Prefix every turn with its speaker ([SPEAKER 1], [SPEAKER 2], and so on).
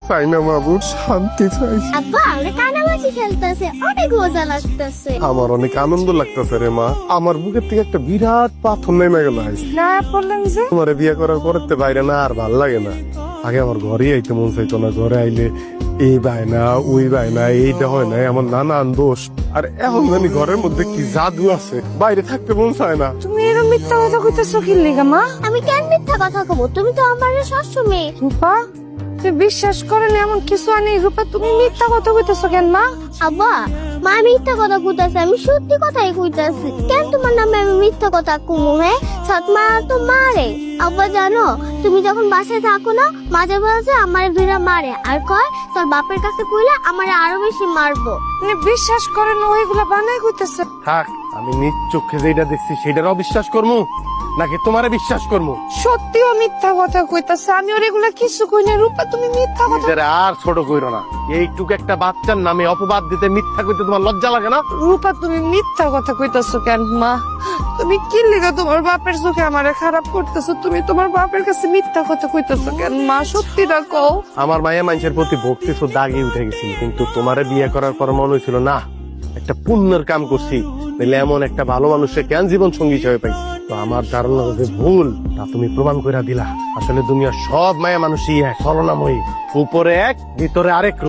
[SPEAKER 1] চাই না বাবু, শান্তি চাই।
[SPEAKER 2] আব্বা আমরা কানামাছি খেলতেছে, অনেক মজা লাগতেছে।
[SPEAKER 1] আমার অনেক আনন্দ লাগতেছে রে মা। আমার বুকের থেকে একটা বিরাট পাথর নেমে গেল।
[SPEAKER 3] না বললেন যে
[SPEAKER 1] তোমার বিয়ে করার পরেতে বাইরে না আর ভাল লাগে না। আগে আমার ঘরে আইতে মন চাইতো না, ঘরে আইলে এই বায়না ওই বায়না, এইটা হয় না, আমার নানান দোষ। আর এখন জানি ঘরের মধ্যে কি জাদু আছে, বাইরে থাকতে মন চায় না।
[SPEAKER 3] তুমি এরকম মিথ্যা কথা কইতেছো কি লিগা মা?
[SPEAKER 2] আমি কেন মিথ্যা কথা কব? তুমি তো আমার শাশু মেয়ে।
[SPEAKER 3] রূপা তুই বিশ্বাস করেন এমন কিছু আনি। রূপা তুমি মিথ্যা কথা কইতেছো কেন মা?
[SPEAKER 2] আব্বা মা মিথ্যা কথা কইতাছে, আমি সত্যি কথাই কইতাছি। কেন তোমার নামে আমি মিথ্যা কথা কমু? হ্যাঁ, সৎ মা তো মারে। আব্বা জানো, তুমি যখন বাসায় থাকো না, মাঝে মাঝে আমার দুইরা মারে আর কয় তোর বাপের কাছে কইলে আমার আরো বেশি মারবো।
[SPEAKER 3] আপনি বিশ্বাস করেন ওইগুলা বানাই কইতেছে?
[SPEAKER 1] থাক, আমি নিজ চোখে যেটা দেখছি সেটার অবিশ্বাস করবো নাকি তোমারে বিশ্বাস করবো?
[SPEAKER 3] সত্যিও মিথ্যা কথা কইতাছে, আমি ওর এগুলা কিছু কই না। রূপা তুমি মিথ্যা কথা।
[SPEAKER 1] নিজের আর ছোট কইরো না। এইটুকু একটা বাচ্চার নামে অপবাদ দিতে, মিথ্যা কইতে তোমার লজ্জা লাগে না?
[SPEAKER 3] রূপা তুমি মিথ্যা কথা কইতাছো কেন মা? তুমি কি লিগা তোমার বাপের চোখে আমারে খারাপ করতেছো? তুমি তোমার বাপের কাছে মিথ্যা কথা কইতাছো কেন মা? সত্যিটা কও।
[SPEAKER 1] আমার মায়া মানুষের প্রতি ভক্তি তো দাগে উঠে গেছিল, কিন্তু তোমারে বিয়ে করার পর মনে হয়েছিল না, একটা পুণ্যের কাম করছি, তাহলে এমন একটা ভালো মানুষের কেন জীবন সঙ্গী হিসেবে পাইছি। তো আমার ধারণা যে ভুল, তা তুমি প্রমাণ করে দিলা। আসলে দুনিয়ার সব মায়া মানুষই এক, ছলনাময়ী। উপরে এক, ভিতরে আরেক।